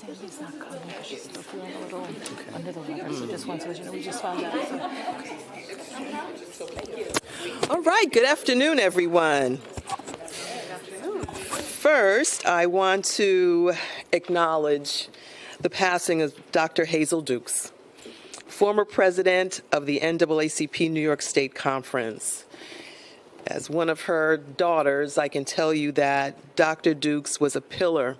Sandy's not coming because she's still feeling a little under the weather. So just wanted to let you know we just found out. All right, good afternoon, everyone. First, I want to acknowledge the passing of Dr. Hazel Dukes, former president of the NAACP New York State Conference. As one of her daughters, I can tell you that Dr. Dukes was a pillar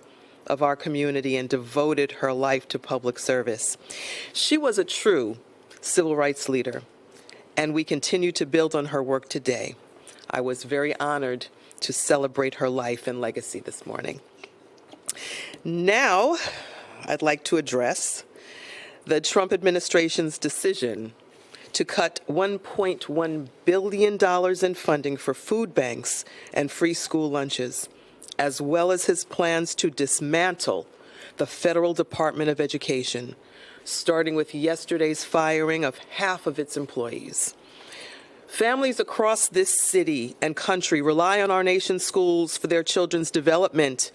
of our community and devoted her life to public service. She was a true civil rights leader, and we continue to build on her work today. I was very honored to celebrate her life and legacy this morning. Now, I'd like to address the Trump administration's decision to cut $1.1 billion in funding for food banks and free school lunches, as well as his plans to dismantle the Federal Department of Education, starting with yesterday's firing of half of its employees. Families across this city and country rely on our nation's schools for their children's development.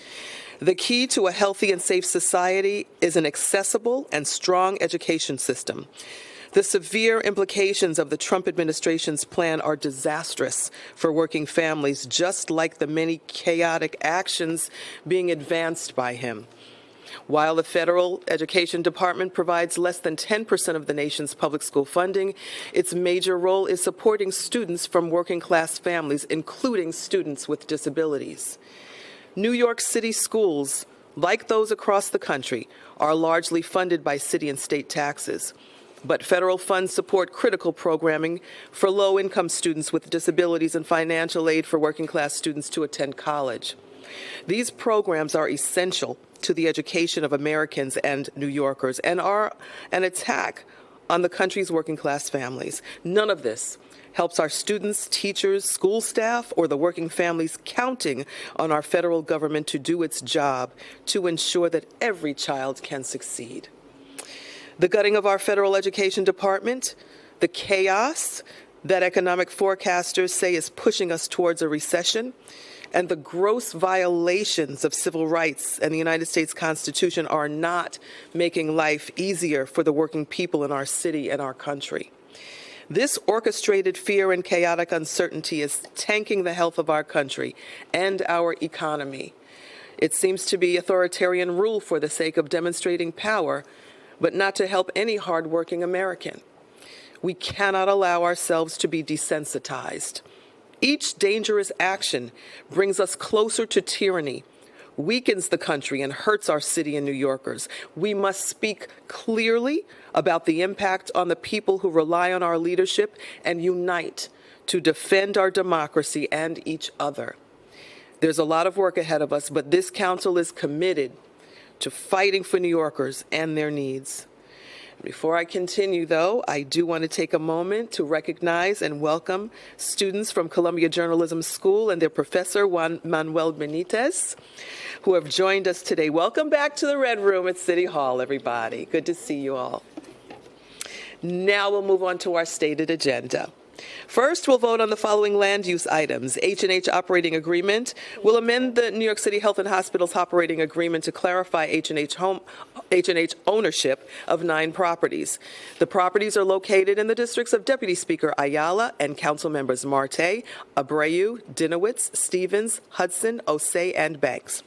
The key to a healthy and safe society is an accessible and strong education system. The severe implications of the Trump administration's plan are disastrous for working families, just like the many chaotic actions being advanced by him. While the Federal Education Department provides less than 10% of the nation's public school funding, its major role is supporting students from working-class families, including students with disabilities. New York City schools, like those across the country, are largely funded by city and state taxes. But federal funds support critical programming for low-income students with disabilities and financial aid for working-class students to attend college. These programs are essential to the education of Americans and New Yorkers and are an attack on the country's working-class families. None of this helps our students, teachers, school staff, or the working families counting on our federal government to do its job to ensure that every child can succeed. The gutting of our federal education department, the chaos that economic forecasters say is pushing us towards a recession, and the gross violations of civil rights and the United States Constitution are not making life easier for the working people in our city and our country. This orchestrated fear and chaotic uncertainty is tanking the health of our country and our economy. It seems to be authoritarian rule for the sake of demonstrating power, but not to help any hardworking American. We cannot allow ourselves to be desensitized. Each dangerous action brings us closer to tyranny, weakens the country, and hurts our city and New Yorkers. We must speak clearly about the impact on the people who rely on our leadership and unite to defend our democracy and each other. There's a lot of work ahead of us, but this council is committed to fighting for New Yorkers and their needs. Before I continue, though, I do want to take a moment to recognize and welcome students from Columbia Journalism School and their professor, Juan Manuel Benitez, who have joined us today. Welcome back to the Red Room at City Hall, everybody. Good to see you all. Now we'll move on to our stated agenda. First, we'll vote on the following land use items. H&H operating agreement will amend the New York City Health and Hospitals operating agreement to clarify H&H ownership of 9 properties. The properties are located in the districts of Deputy Speaker Ayala and Council members Marte, Abreu, Dinowitz, Stevens, Hudson, Osei, and Banks.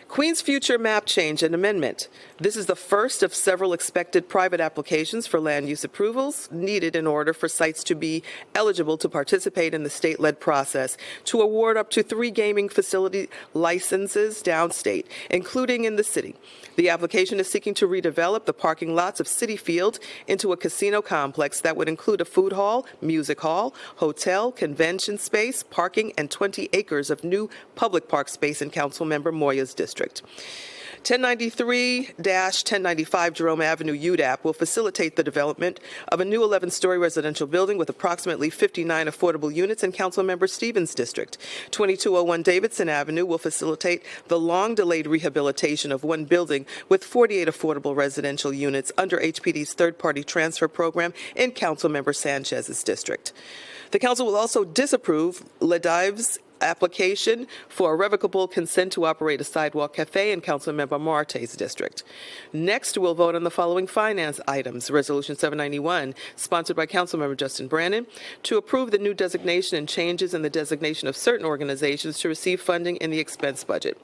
Queens Future map change and amendment. This is the first of several expected private applications for land use approvals needed in order for sites to be eligible to participate in the state-led process to award up to 3 gaming facility licenses downstate, including in the city. The application is seeking to redevelop the parking lots of Citi Field into a casino complex that would include a food hall, music hall, hotel, convention space, parking, and 20 acres of new public park space in Councilmember Moya's district. 1093-1095 Jerome Avenue, UDAP, will facilitate the development of a new 11-story residential building with approximately 59 affordable units in Councilmember Stevens' district. 2201 Davidson Avenue will facilitate the long-delayed rehabilitation of one building with 48 affordable residential units under HPD's third-party transfer program in Councilmember Sanchez's district. The council will also disapprove Ledive's application for a revocable consent to operate a sidewalk cafe in Councilmember Marte's district. Next, we'll vote on the following finance items. Resolution 791, sponsored by Councilmember Justin Brannan, to approve the new designation and changes in the designation of certain organizations to receive funding in the expense budget.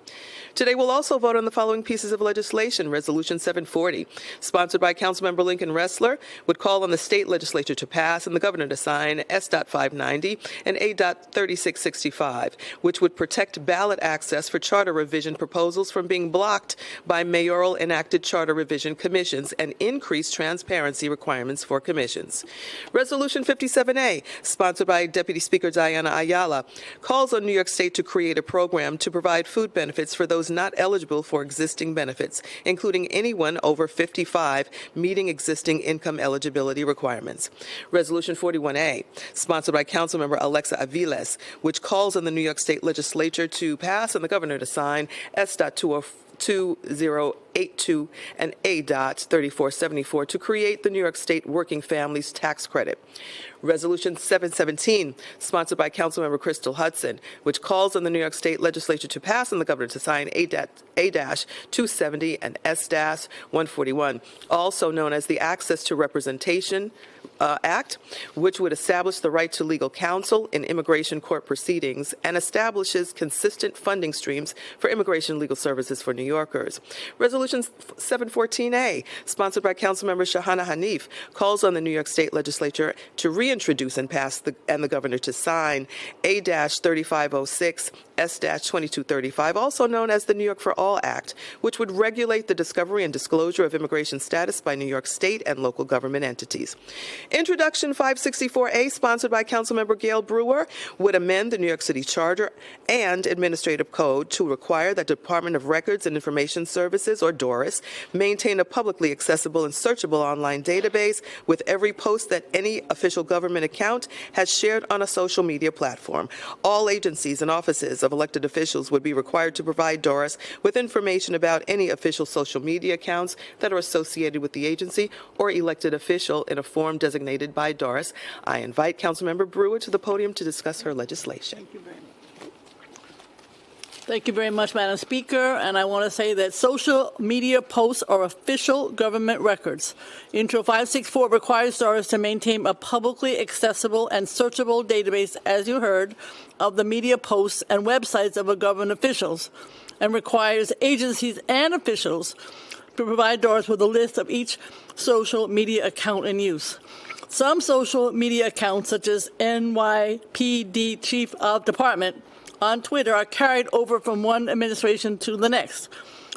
Today, we'll also vote on the following pieces of legislation. Resolution 740, sponsored by Councilmember Lincoln Ressler, would call on the state legislature to pass and the governor to sign S.590 and A.3665, which would protect ballot access for charter revision proposals from being blocked by mayoral enacted charter revision commissions and increase transparency requirements for commissions. Resolution 57A, sponsored by Deputy Speaker Diana Ayala, calls on New York State to create a program to provide food benefits for those not eligible for existing benefits, including anyone over 55 meeting existing income eligibility requirements. Resolution 41A, sponsored by Councilmember Alexa Aviles, which calls on the New York State Legislature to pass and the governor to sign S.2082 and A.3474 to create the New York State Working Families Tax Credit. Resolution 717, sponsored by Councilmember Crystal Hudson, which calls on the New York State Legislature to pass and the governor to sign A-270 and S-141, also known as the Access to Representation Act, which would establish the right to legal counsel in immigration court proceedings and establishes consistent funding streams for immigration legal services for New Yorkers. Resolution 714A, sponsored by Councilmember Shahana Hanif, calls on the New York State Legislature to reintroduce and pass and the governor to sign A-3506, S-2235, also known as the New York for All Act, which would regulate the discovery and disclosure of immigration status by New York State and local government entities. Introduction 564A, sponsored by Councilmember Gail Brewer, would amend the New York City Charter and Administrative Code to require that Department of Records and Information Services, or DORIS, maintain a publicly accessible and searchable online database with every post that any official government account has shared on a social media platform. All agencies and offices of elected officials would be required to provide DORIS with information about any official social media accounts that are associated with the agency or elected official in a form designated by DORIS. I invite Councilmember Brewer to the podium to discuss her legislation. Thank you very much. Thank you very much, Madam Speaker. And I want to say that social media posts are official government records. Intro 564 requires DORIS to maintain a publicly accessible and searchable database, as you heard, of the media posts and websites of government officials, and requires agencies and officials to provide DORIS with a list of each social media account in use. Some social media accounts, such as NYPD Chief of Department on Twitter, are carried over from one administration to the next,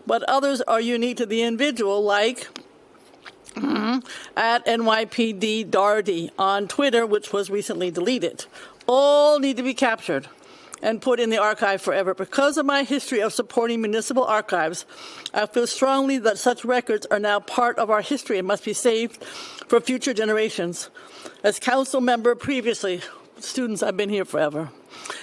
but others are unique to the individual, like at NYPD Dardy on Twitter, which was recently deleted. All need to be captured and put in the archive forever. Because of my history of supporting municipal archives, I feel strongly that such records are now part of our history and must be saved for future generations. As council member previously, students, I've been here forever,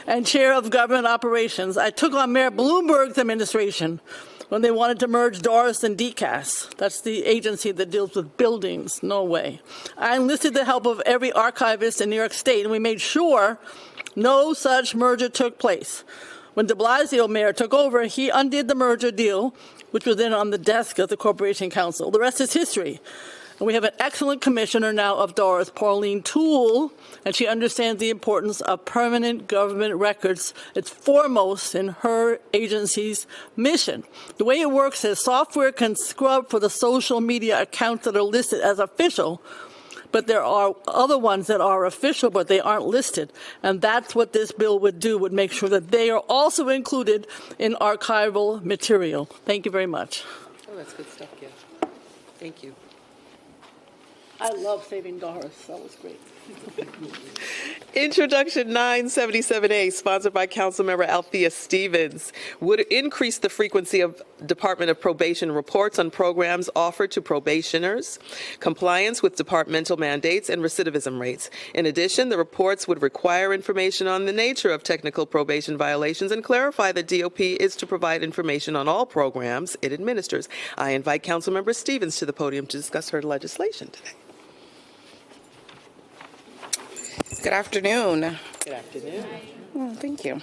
and chair of government operations, I took on Mayor Bloomberg's administration when they wanted to merge DORIS and DCAS. That's the agency that deals with buildings. No way. I enlisted the help of every archivist in New York State, and we made sure no such merger took place. When de Blasio mayor took over, he undid the merger deal, which was then on the desk of the Corporation Council. The rest is history. And we have an excellent commissioner now of DORIS, Pauline Toole, and she understands the importance of permanent government records. It's foremost in her agency's mission. The way it works is software can scrub for the social media accounts that are listed as official, but there are other ones that are official, but they aren't listed. And that's what this bill would do, would make sure that they are also included in archival material. Thank you very much. Oh, that's good stuff, yeah. Thank you. I love saving DORIS. That was great. Introduction 977A, sponsored by Councilmember Althea Stevens, would increase the frequency of Department of Probation reports on programs offered to probationers, compliance with departmental mandates, and recidivism rates. In addition, the reports would require information on the nature of technical probation violations and clarify that DOP is to provide information on all programs it administers. I invite Councilmember Stevens to the podium to discuss her legislation today. Good afternoon. Good afternoon. Oh, thank you.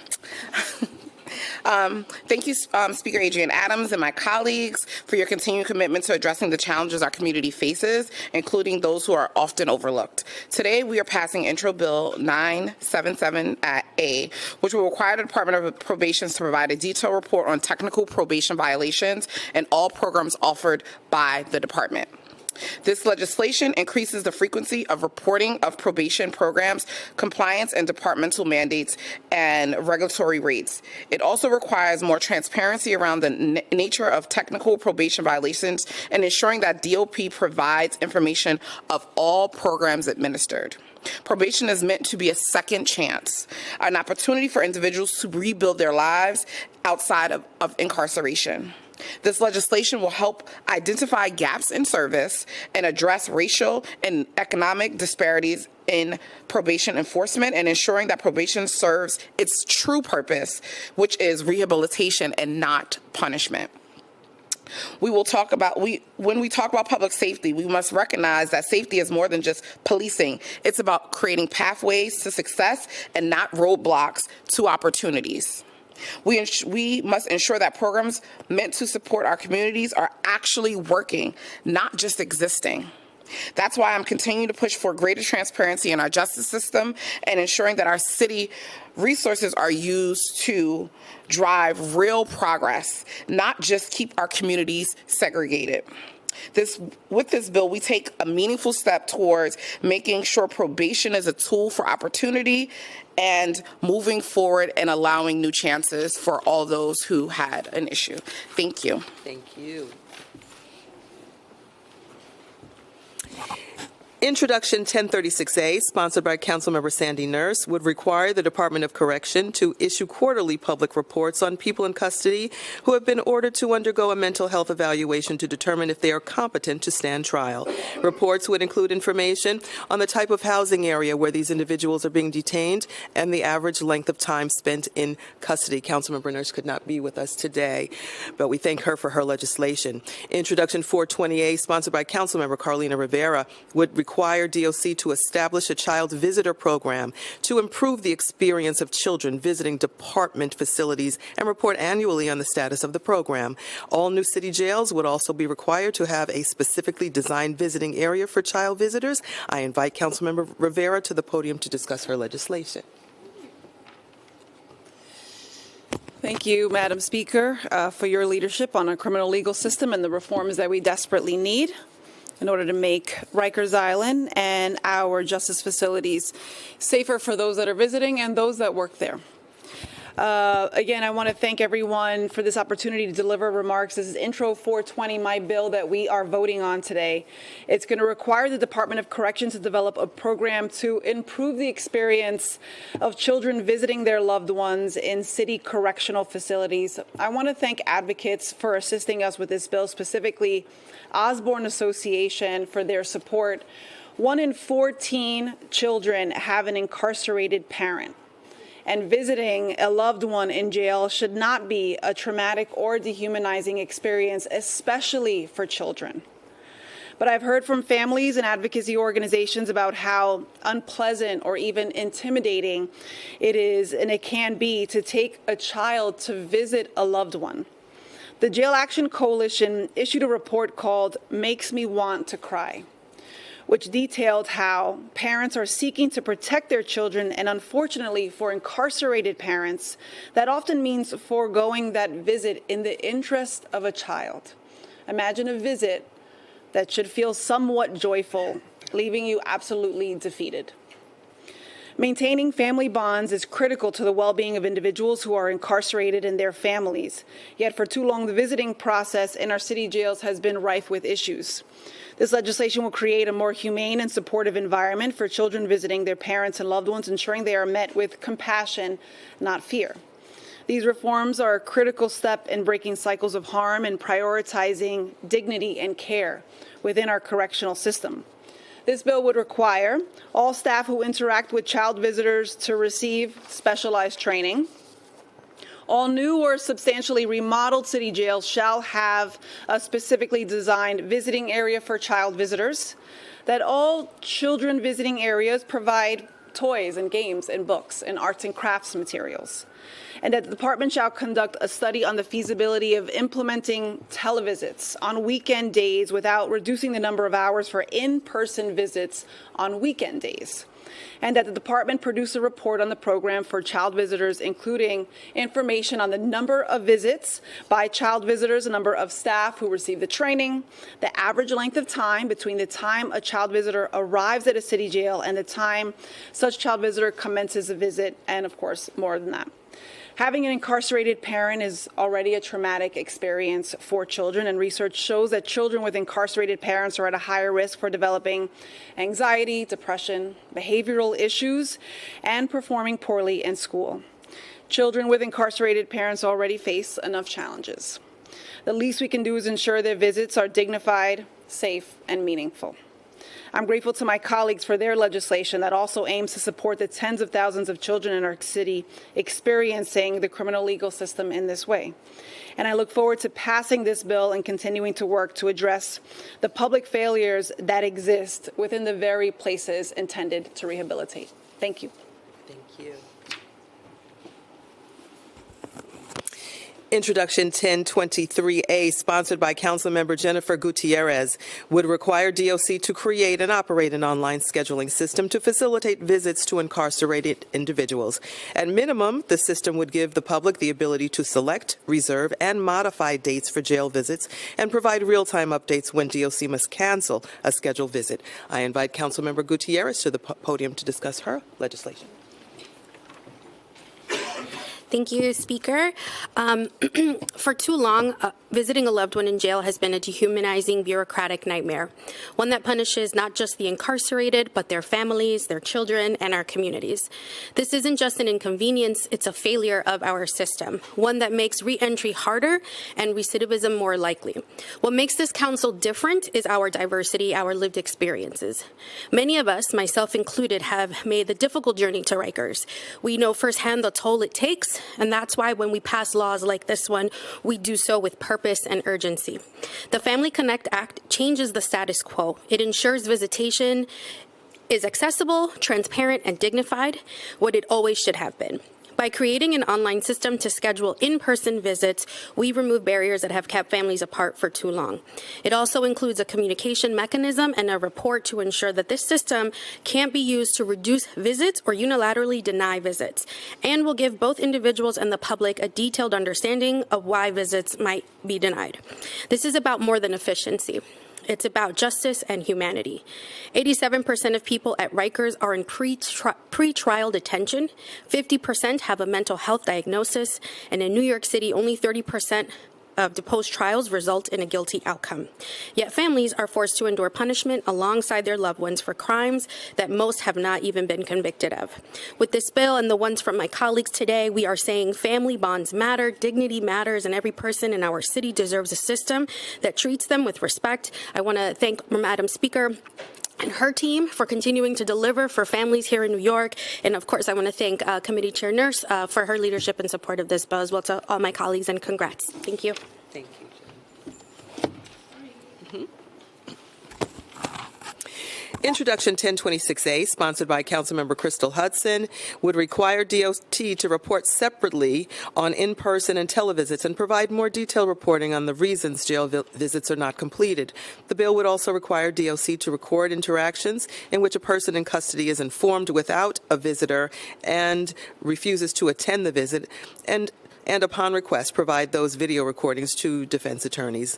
Thank you, Speaker Adrienne Adams and my colleagues, for your continued commitment to addressing the challenges our community faces, including those who are often overlooked. Today, we are passing Intro Bill 977A, which will require the Department of Probation to provide a detailed report on technical probation violations and all programs offered by the department. This legislation increases the frequency of reporting of probation programs, compliance and departmental mandates, and regulatory rates. It also requires more transparency around the nature of technical probation violations and ensuring that DOP provides information of all programs administered. Probation is meant to be a second chance, an opportunity for individuals to rebuild their lives outside of incarceration. This legislation will help identify gaps in service and address racial and economic disparities in probation enforcement and ensuring that probation serves its true purpose, which is rehabilitation and not punishment. When we talk about public safety, we must recognize that safety is more than just policing. It's about creating pathways to success and not roadblocks to opportunities. We must ensure that programs meant to support our communities are actually working, not just existing. That's why I'm continuing to push for greater transparency in our justice system and ensuring that our city resources are used to drive real progress, not just keep our communities segregated. With this bill, we take a meaningful step towards making sure probation is a tool for opportunity and moving forward and allowing new chances for all those who had an issue. Thank you. Thank you. Introduction 1036A, sponsored by Councilmember Sandy Nurse, would require the Department of Correction to issue quarterly public reports on people in custody who have been ordered to undergo a mental health evaluation to determine if they are competent to stand trial. Reports would include information on the type of housing area where these individuals are being detained and the average length of time spent in custody. Councilmember Nurse could not be with us today, but we thank her for her legislation. Introduction 420A, sponsored by Councilmember Carlina Rivera, would require DOC to establish a child visitor program to improve the experience of children visiting department facilities and report annually on the status of the program. All new city jails would also be required to have a specifically designed visiting area for child visitors. I invite Councilmember Rivera to the podium to discuss her legislation. Thank you, Madam Speaker, for your leadership on our criminal legal system and the reforms that we desperately need in order to make Rikers Island and our justice facilities safer for those that are visiting and those that work there. Again, I want to thank everyone for this opportunity to deliver remarks. This is Intro 420, my bill that we are voting on today. It's going to require the Department of Corrections to develop a program to improve the experience of children visiting their loved ones in city correctional facilities. I want to thank advocates for assisting us with this bill, specifically Osborne Association for their support. 1 in 14 children have an incarcerated parent. And visiting a loved one in jail should not be a traumatic or dehumanizing experience, especially for children. But I've heard from families and advocacy organizations about how unpleasant or even intimidating it is and it can be to take a child to visit a loved one. The Jail Action Coalition issued a report called Makes Me Want to Cry, which detailed how parents are seeking to protect their children, and unfortunately for incarcerated parents, that often means foregoing that visit in the interest of a child. Imagine a visit that should feel somewhat joyful, leaving you absolutely defeated. Maintaining family bonds is critical to the well-being of individuals who are incarcerated and their families. Yet for too long, the visiting process in our city jails has been rife with issues. This legislation will create a more humane and supportive environment for children visiting their parents and loved ones, ensuring they are met with compassion, not fear. These reforms are a critical step in breaking cycles of harm and prioritizing dignity and care within our correctional system. This bill would require all staff who interact with child visitors to receive specialized training. All new or substantially remodeled city jails shall have a specifically designed visiting area for child visitors. That all children visiting areas provide toys and games and books and arts and crafts materials. And that the department shall conduct a study on the feasibility of implementing televisits on weekend days without reducing the number of hours for in-person visits on weekend days. And that the department produce a report on the program for child visitors, including information on the number of visits by child visitors, the number of staff who receive the training, the average length of time between the time a child visitor arrives at a city jail and the time such child visitor commences a visit, and of course, more than that. Having an incarcerated parent is already a traumatic experience for children, and research shows that children with incarcerated parents are at a higher risk for developing anxiety, depression, behavioral issues, and performing poorly in school. Children with incarcerated parents already face enough challenges. The least we can do is ensure their visits are dignified, safe, and meaningful. I'm grateful to my colleagues for their legislation that also aims to support the tens of thousands of children in our city experiencing the criminal legal system in this way. And I look forward to passing this bill and continuing to work to address the public failures that exist within the very places intended to rehabilitate. Thank you. Thank you. Introduction 1023A, sponsored by Councilmember Jennifer Gutierrez, would require DOC to create and operate an online scheduling system to facilitate visits to incarcerated individuals. At minimum, the system would give the public the ability to select, reserve, and modify dates for jail visits and provide real-time updates when DOC must cancel a scheduled visit. I invite Councilmember Gutierrez to the podium to discuss her legislation. Thank you, Speaker. For too long, visiting a loved one in jail has been a dehumanizing bureaucratic nightmare, one that punishes not just the incarcerated, but their families, their children, and our communities. This isn't just an inconvenience, it's a failure of our system, one that makes re-entry harder and recidivism more likely. What makes this council different is our diversity, our lived experiences. Many of us, myself included, have made the difficult journey to Rikers. We know firsthand the toll it takes, and that's why when we pass laws like this one, we do so with purpose and urgency. The Family Connect Act changes the status quo. It ensures visitation is accessible, transparent, and dignified, what it always should have been. By creating an online system to schedule in-person visits, we remove barriers that have kept families apart for too long. It also includes a communication mechanism and a report to ensure that this system can't be used to reduce visits or unilaterally deny visits, and will give both individuals and the public a detailed understanding of why visits might be denied. This is about more than efficiency. It's about justice and humanity. 87% of people at Rikers are in pre-trial detention. 50% have a mental health diagnosis. And in New York City, only 30% of deposed trials result in a guilty outcome. Yet families are forced to endure punishment alongside their loved ones for crimes that most have not even been convicted of. With this bill and the ones from my colleagues today, we are saying family bonds matter, dignity matters, and every person in our city deserves a system that treats them with respect. I want to thank Madam Speaker and her team for continuing to deliver for families here in New York. And of course, I want to thank Committee Chair Nurse for her leadership and support of this bill, as well to all my colleagues, and congrats. Thank you. Thank you. Introduction 1026A, sponsored by Councilmember Crystal Hudson, would require DOT to report separately on in-person and televisits and provide more detailed reporting on the reasons jail visits are not completed. The bill would also require DOC to record interactions in which a person in custody is informed without a visitor and refuses to attend the visit, and upon request, provide those video recordings to defense attorneys.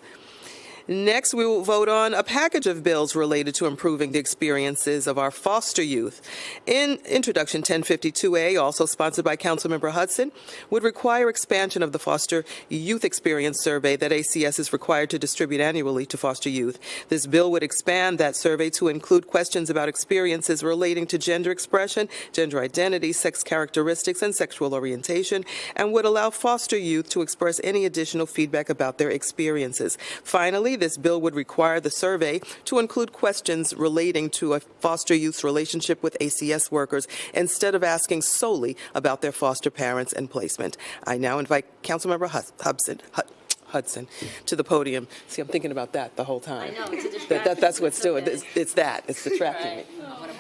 Next, we will vote on a package of bills related to improving the experiences of our foster youth. In Introduction 1052A, also sponsored by Councilmember Hudson, would require expansion of the Foster Youth Experience Survey that ACS is required to distribute annually to foster youth. This bill would expand that survey to include questions about experiences relating to gender expression, gender identity, sex characteristics, and sexual orientation, and would allow foster youth to express any additional feedback about their experiences. Finally, this bill would require the survey to include questions relating to a foster youth's relationship with ACS workers instead of asking solely about their foster parents and placement. I now invite Councilmember Hudson to the podium. See, I'm thinking about that the whole time. I know, it's a distraction. That's what it's doing. It's that. It's distracting me.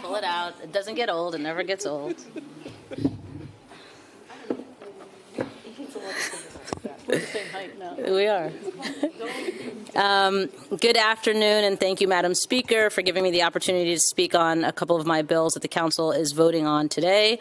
Pull it out. It doesn't get old. It never gets old. We're the same height now. We are. Good afternoon, and thank you, Madam Speaker, for giving me the opportunity to speak on a couple of my bills that the Council is voting on today.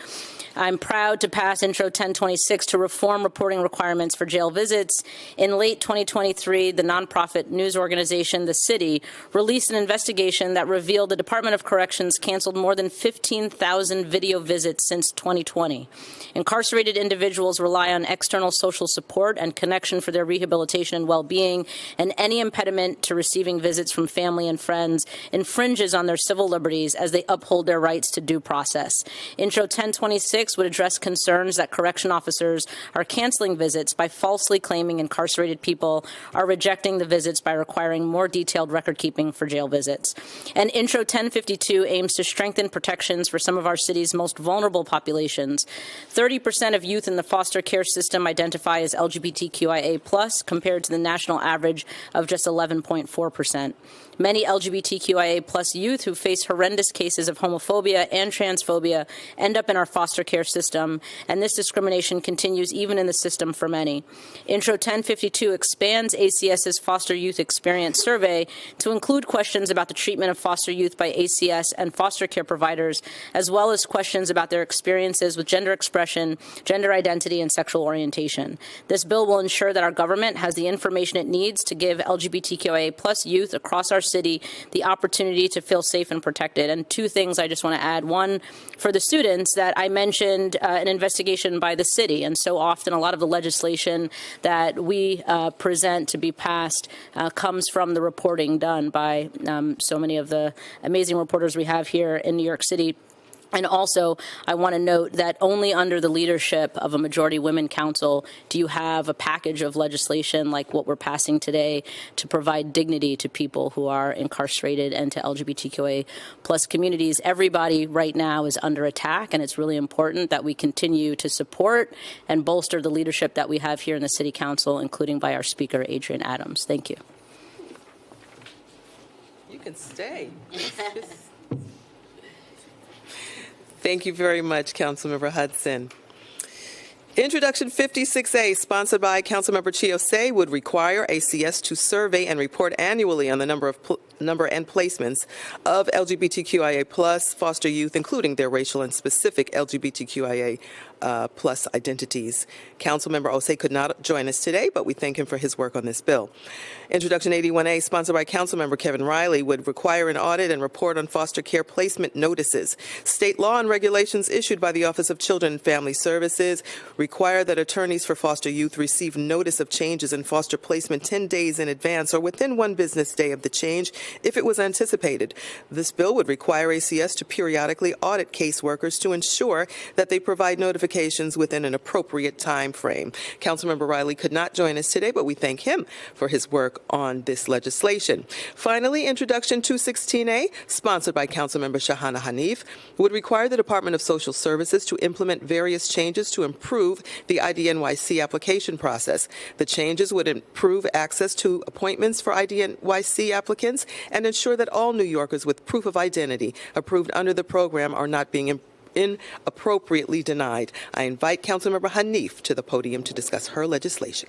I'm proud to pass Intro 1026 to reform reporting requirements for jail visits. In late 2023, the nonprofit news organization The City released an investigation that revealed the Department of Corrections canceled more than 15,000 video visits since 2020. Incarcerated individuals rely on external social support and connection for their rehabilitation and well-being, and any impediment to receiving visits from family and friends infringes on their civil liberties as they uphold their rights to due process. Intro 1026 would address concerns that correction officers are canceling visits by falsely claiming incarcerated people are rejecting the visits by requiring more detailed record keeping for jail visits. And Intro 1052 aims to strengthen protections for some of our city's most vulnerable populations. 30% of youth in the foster care system identify as LGBTQIA+, compared to the national average of just 11.4%. Many LGBTQIA+ youth who face horrendous cases of homophobia and transphobia end up in our foster care system, and this discrimination continues even in the system for many. Intro 1052 expands ACS's Foster Youth Experience Survey to include questions about the treatment of foster youth by ACS and foster care providers, as well as questions about their experiences with gender expression, gender identity, and sexual orientation. This bill will ensure that our government has the information it needs to give LGBTQIA+ youth across our city the opportunity to feel safe and protected. And two things I just want to add. One, for the students, that I mentioned an investigation by the city, and so often a lot of the legislation that we present to be passed comes from the reporting done by so many of the amazing reporters we have here in New York City. And also, I want to note that only under the leadership of a majority women council do you have a package of legislation like what we're passing today to provide dignity to people who are incarcerated and to LGBTQIA+ communities. Everybody right now is under attack, and it's really important that we continue to support and bolster the leadership that we have here in the City Council, including by our Speaker, Adrienne Adams. Thank you. You can stay. Thank you very much, Councilmember Hudson. Introduction 56A, sponsored by Councilmember Chiosei, would require ACS to survey and report annually on the number and placements of LGBTQIA+ foster youth, including their racial and specific LGBTQIA+ identities. Councilmember Osei could not join us today, but we thank him for his work on this bill. Introduction 81A, sponsored by Councilmember Kevin Riley, would require an audit and report on foster care placement notices. State law and regulations issued by the Office of Children and Family Services require that attorneys for foster youth receive notice of changes in foster placement 10 days in advance or within 1 business day of the change if it was anticipated. This bill would require ACS to periodically audit caseworkers to ensure that they provide notifications within an appropriate time frame. Councilmember Riley could not join us today, but we thank him for his work on this legislation. Finally, Introduction 216A, sponsored by Councilmember Shahana Hanif, would require the Department of Social Services to implement various changes to improve the IDNYC application process. The changes would improve access to appointments for IDNYC applicants and ensure that all New Yorkers with proof of identity approved under the program are not being inappropriately denied. I invite Councilmember Hanif to the podium to discuss her legislation.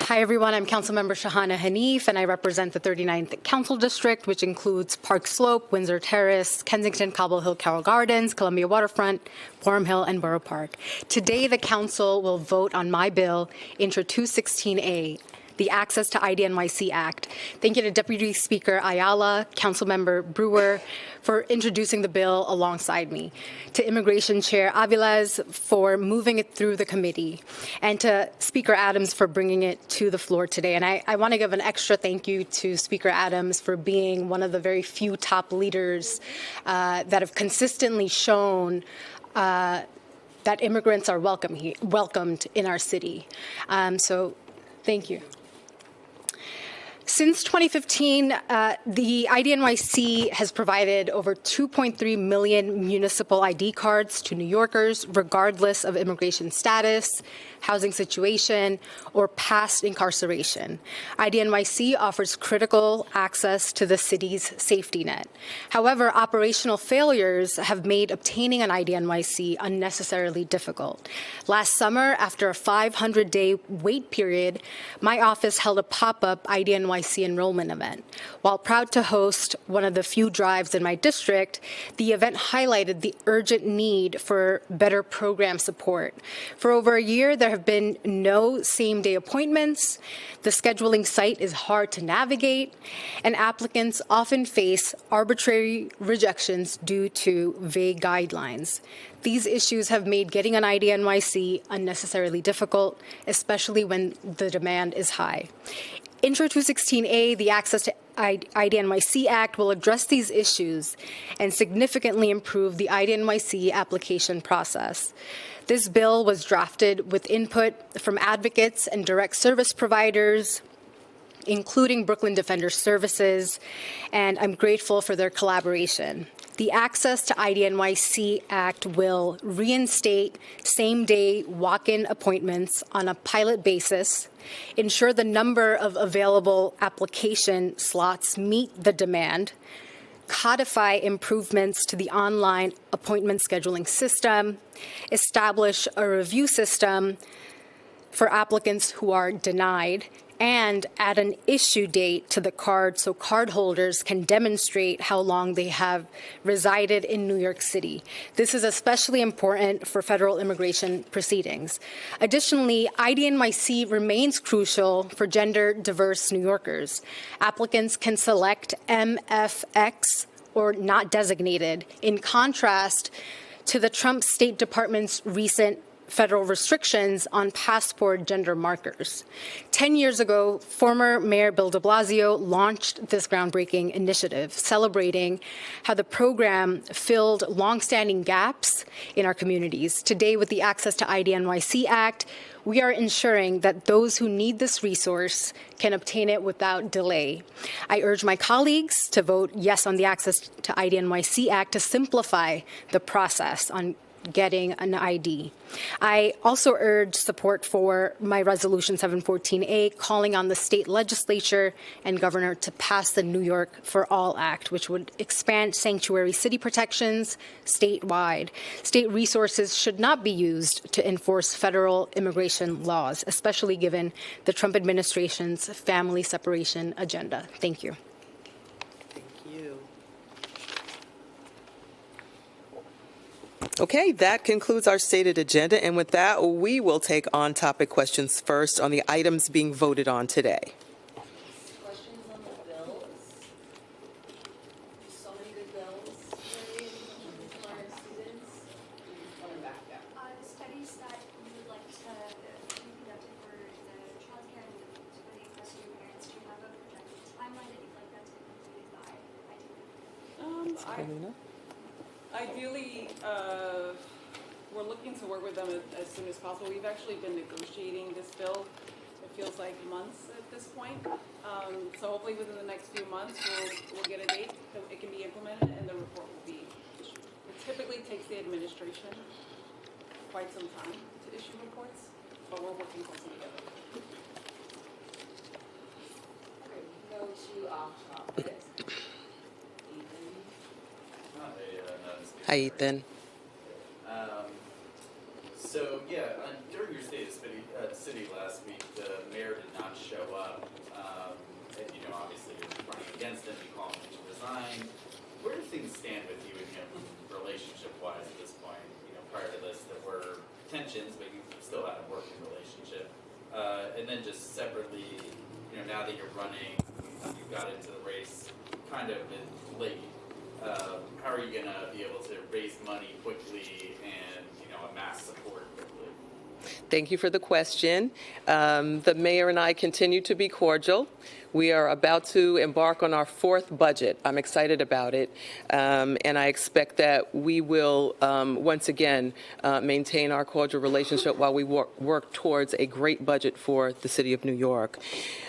Hi, everyone. I'm Councilmember Shahana Hanif, and I represent the 39th Council District, which includes Park Slope, Windsor Terrace, Kensington, Cobble Hill, Carroll Gardens, Columbia Waterfront, Gorham Hill, and Borough Park. Today, the Council will vote on my bill, Intro 216A, the Access to IDNYC Act. Thank you to Deputy Speaker Ayala, Councilmember Brewer for introducing the bill alongside me, to Immigration Chair Aviles for moving it through the committee, and to Speaker Adams for bringing it to the floor today. And I want to give an extra thank you to Speaker Adams for being one of the very few top leaders that have consistently shown that immigrants are welcomed in our city. So thank you. Since 2015, the IDNYC has provided over 2.3 million municipal ID cards to New Yorkers, regardless of immigration status, housing situation, or past incarceration. IDNYC offers critical access to the city's safety net. However, operational failures have made obtaining an IDNYC unnecessarily difficult. Last summer, after a 500-day wait period, my office held a pop-up IDNYC enrollment event. While proud to host one of the few drives in my district, the event highlighted the urgent need for better program support. For over a year, there have been no same-day appointments, the scheduling site is hard to navigate, and applicants often face arbitrary rejections due to vague guidelines. These issues have made getting an IDNYC unnecessarily difficult, especially when the demand is high. Intro 216A, the Access to IDNYC Act, will address these issues and significantly improve the IDNYC application process. This bill was drafted with input from advocates and direct service providers, including Brooklyn Defender Services, and I'm grateful for their collaboration. The Access to IDNYC Act will reinstate same-day walk-in appointments on a pilot basis, ensure the number of available application slots meet the demand, codify improvements to the online appointment scheduling system, establish a review system for applicants who are denied, and add an issue date to the card so cardholders can demonstrate how long they have resided in New York City. This is especially important for federal immigration proceedings. Additionally, IDNYC remains crucial for gender diverse New Yorkers. Applicants can select MFX or not designated, in contrast to the Trump State Department's recent federal restrictions on passport gender markers. 10 years ago, former Mayor Bill de Blasio launched this groundbreaking initiative, celebrating how the program filled longstanding gaps in our communities. Today, with the Access to IDNYC Act, we are ensuring that those who need this resource can obtain it without delay. I urge my colleagues to vote yes on the Access to IDNYC Act to simplify the process on getting an ID. I also urge support for my Resolution 714A, calling on the state legislature and governor to pass the New York for All Act, which would expand sanctuary city protections statewide. State resources should not be used to enforce federal immigration laws, especially given the Trump administration's family separation agenda. Thank you. Okay, that concludes our stated agenda, and with that, we will take on-topic questions first on the items being voted on today. Questions on the bills? So many good bills today for our students. The studies that you would like to be conducted for the child care and for the incarcerated parents, do you have a projected timeline that you'd like that to be completed by? Ideally, we're looking to work with them as soon as possible. We've actually been negotiating this bill. It feels like months at this point. So hopefully within the next few months, we'll get a date that it can be implemented and the report will be issued. It typically takes the administration quite some time to issue reports, but we're working closely together. Okay, go to off-topic. Hi, Ethan. So, during your state of city last week, the mayor did not show up. And, obviously you're running against him, you call him to resign. Where do things stand with you and him relationship-wise at this point? Prior to this, there were tensions, but you still had a working relationship. And then just separately, now that you're running, you got into the race kind of late. How are you going to be able to raise money quickly and, amass support quickly? Thank you for the question. The mayor and I continue to be cordial. We are about to embark on our fourth budget. I'm excited about it, and I expect that we will once again maintain our cordial relationship while we work towards a great budget for the city of New York.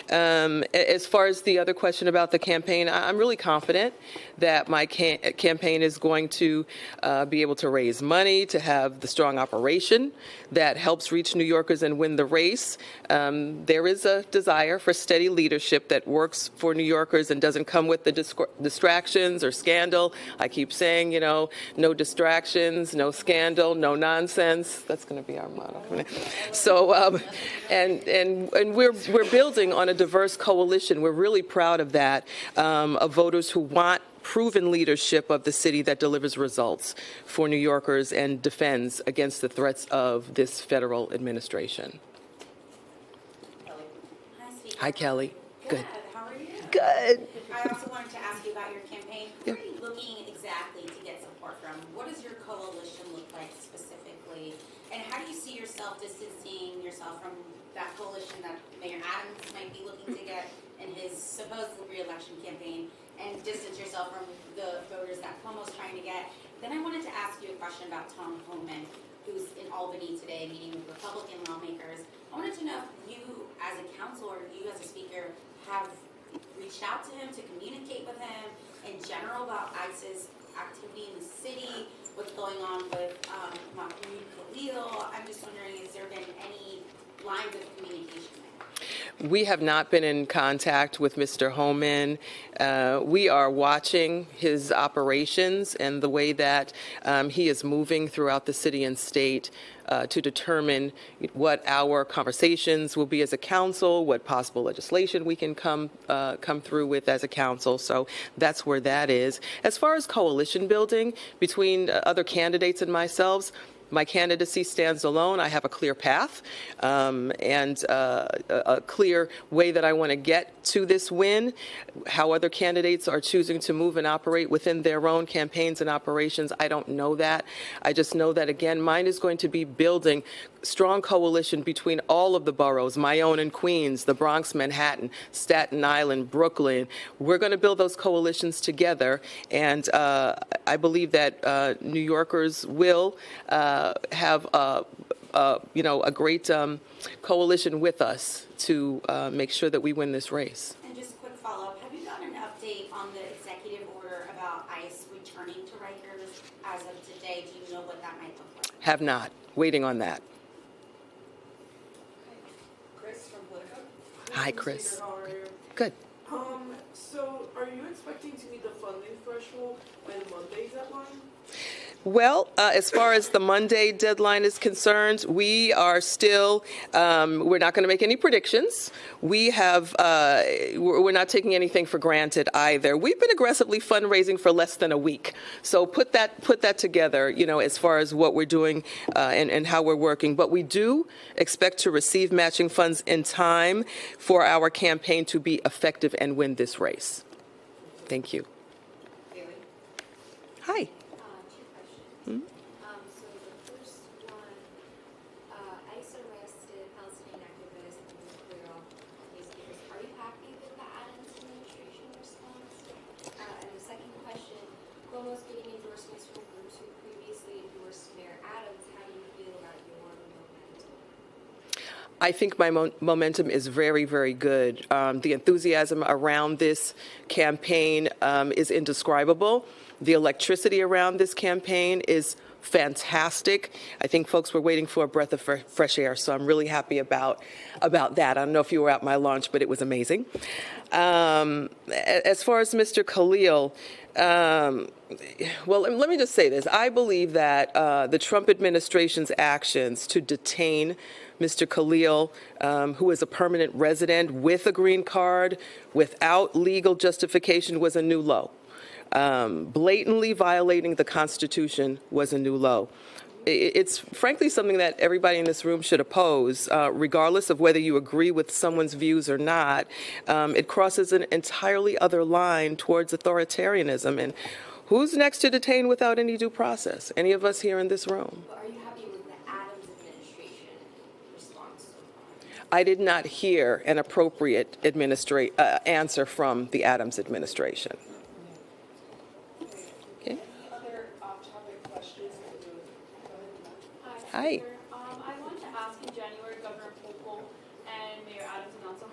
As far as the other question about the campaign, I'm really confident that my campaign is going to be able to raise money, to have the strong operation that helps reach New Yorkers and win the race. There is a desire for steady leadership that works for New Yorkers and doesn't come with the distractions or scandal. I keep saying, you know, no distractions, no scandal, no nonsense. That's going to be our motto. So, and we're building on a diverse coalition. We're really proud of that, of voters who want proven leadership of the city that delivers results for New Yorkers and defends against the threats of this federal administration. Hi, Kelly. Good. How are you? Good. I also wanted to ask you about your campaign. Who are you looking exactly to get support from? What does your coalition look like specifically? And how do you see yourself distancing yourself from that coalition that Mayor Adams might be looking to get in his supposed re-election campaign, and distance yourself from the voters that Cuomo's trying to get? Then I wanted to ask you a question about Tom Homan, who's in Albany today meeting with Republican lawmakers. I wanted to know if you as a council or you as a speaker have reached out to him to communicate with him in general about ICE's activity in the city, what's going on with Mahmoud Khalil. I'm just wondering, has there been any lines of communication there? We have not been in contact with Mr. Homan. We are watching his operations and the way that he is moving throughout the city and state to determine what our conversations will be as a council, what possible legislation we can come through with as a council. So that's where that is. As far as coalition building between other candidates and myself, my candidacy stands alone. I have a clear path and a clear way that I want to get to this win. How other candidates are choosing to move and operate within their own campaigns and operations, I don't know that. I just know that, again, mine is going to be building strong coalition between all of the boroughs, my own in Queens, the Bronx, Manhattan, Staten Island, Brooklyn. We're going to build those coalitions together, and I believe that New Yorkers will have a great coalition with us to make sure that we win this race. And just a quick follow-up, have you gotten an update on the executive order about ICE returning to Rikers as of today? Do you know what that might look like? Have not. Waiting on that. Chris from Politico. Hi, Chris. Speaker, how are you? Good. So are you expecting to meet the funding threshold by the Monday deadline? Well, as far as the Monday deadline is concerned, we are still, we're not going to make any predictions. We have, we're not taking anything for granted either. We've been aggressively fundraising for less than a week. So put that together, you know, as far as what we're doing and how we're working. But we do expect to receive matching funds in time for our campaign to be effective and win this race. Thank you. Hi. So the first one, ICE arrested Palestinian activist and Khalil newspapers. Are you happy with the Adams administration response? And the second question, Cuomo's getting endorsements from groups who previously endorsed Mayor Adams. How do you feel about your momentum? I think my momentum is very, very good. The enthusiasm around this campaign is indescribable. The electricity around this campaign is fantastic. I think folks were waiting for a breath of fresh air, so I'm really happy about that. I don't know if you were at my launch, but it was amazing. As far as Mr. Khalil, well, let me just say this. I believe that the Trump administration's actions to detain Mr. Khalil, who is a permanent resident with a green card, without legal justification, was a new low. Blatantly violating the Constitution was a new low. It's frankly something that everybody in this room should oppose, regardless of whether you agree with someone's views or not. It crosses an entirely other line towards authoritarianism. And who's next to detain without any due process? Any of us here in this room? But are you happy with the Adams administration response so far? I did not hear an appropriate answer from the Adams administration. Okay. Other off-topic questions? Hi. I wanted to ask, in January, Governor Hochul and Mayor Adams announced a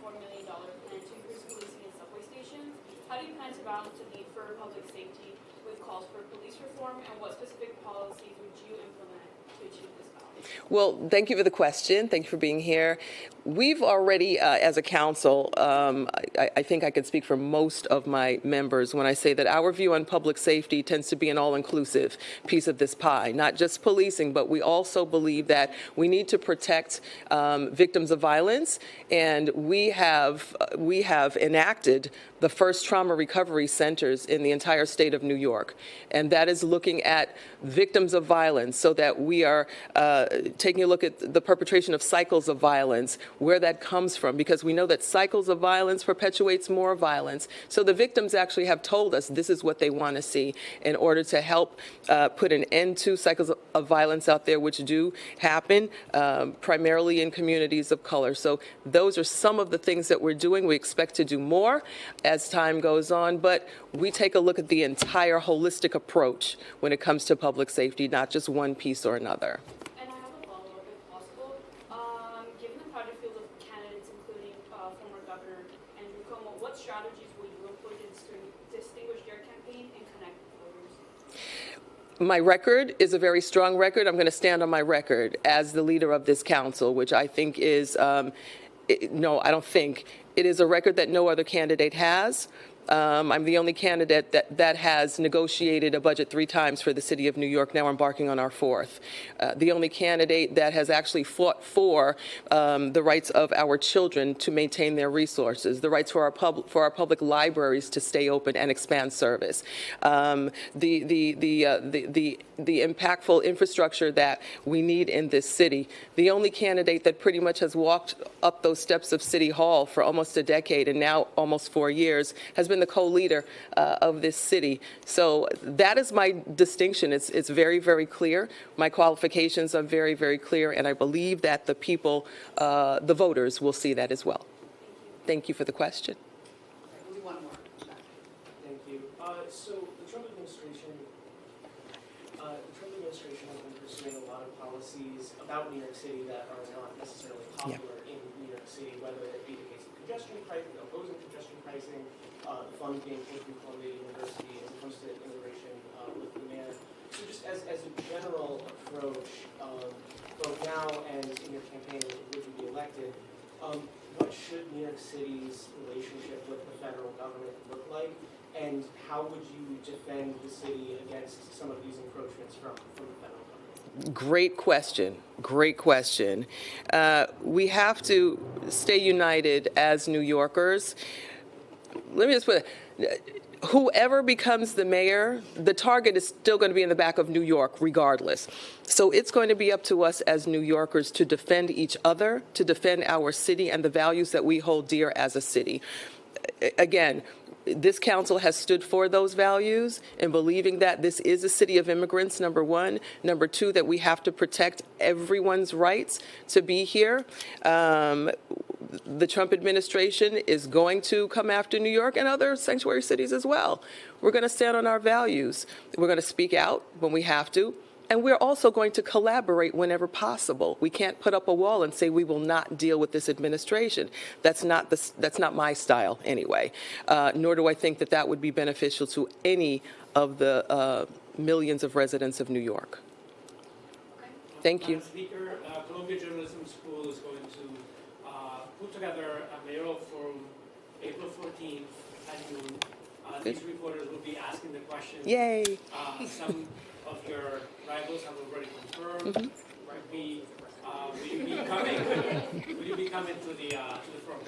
$154 million plan to increase policing in subway stations. How do you plan to balance the need for public safety with calls for police reform, and what specific policies would you implement to achieve this balance? Well, thank you for the question. Thank you for being here. We've already, as a council, I think I could speak for most of my members when I say that our view on public safety tends to be an all-inclusive piece of this pie, not just policing, but we also believe that we need to protect victims of violence, and we have enacted the first trauma recovery centers in the entire state of New York, and that is looking at victims of violence so that we are taking a look at the perpetration of cycles of violence, where that comes from, because we know that cycles of violence perpetuates more violence. So the victims actually have told us this is what they want to see in order to help put an end to cycles of violence out there, which do happen primarily in communities of color. So those are some of the things that we're doing. We expect to do more as time goes on, but we take a look at the entire holistic approach when it comes to public safety, not just one piece or another. And I have a follow-up, if possible. Given the crowded field of candidates, including former Governor Andrew Cuomo, what strategies will you employ to distinguish their campaign and connect with voters? My record is a very strong record. I'm going to stand on my record as the leader of this council, which I think is, no, I don't think. It is a record that no other candidate has. I'm the only candidate that has negotiated a budget 3 times for the city of New York, now embarking on our 4th. The only candidate that has actually fought for the rights of our children to maintain their resources, the rights for our public libraries to stay open and expand service, the impactful infrastructure that we need in this city. The only candidate that pretty much has walked up those steps of City Hall for almost a decade and now almost 4 years has been the co-leader of this city. So that is my distinction. It's very, very clear. My qualifications are very, very clear, and I believe that the people, the voters, will see that as well. Thank you for the question. One more. Thank you. So the Trump administration has been pursuing a lot of policies about New York City that are not necessarily popular in New York City, whether it be the case of congestion pricing, opposing congestion pricing, the funds being pulled from Columbia University as it comes to immigration with the mayor. So just as a general approach, both now and in your campaign would you be elected, what should New York City's relationship with the federal government look like? And how would you defend the city against some of these encroachments from the federal government? Great question. Great question. We have to stay united as New Yorkers. Let me just put it. Whoever becomes the mayor, the target is still going to be in the back of New York regardless. So it's going to be up to us as New Yorkers to defend each other, to defend our city and the values that we hold dear as a city. Again, this council has stood for those values in believing that this is a city of immigrants, number one. Number two, that we have to protect everyone's rights to be here. The Trump administration is going to come after New York and other sanctuary cities as well. We're going to stand on our values. We're going to speak out when we have to. And we're also going to collaborate whenever possible. We can't put up a wall and say we will not deal with this administration. That's not my style anyway. Nor do I think that that would be beneficial to any of the millions of residents of New York. Thank you. Madam Speaker, Columbia Journalism School is going to put together a mayoral forum April 14th at noon. These reporters will be asking the questions. Yay. Some of your rivals have already confirmed. Will you be coming to the forum?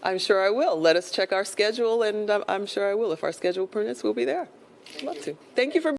I'm sure I will. Let us check our schedule, and I'm sure I will. If our schedule permits, we'll be there. Love to. Thank you for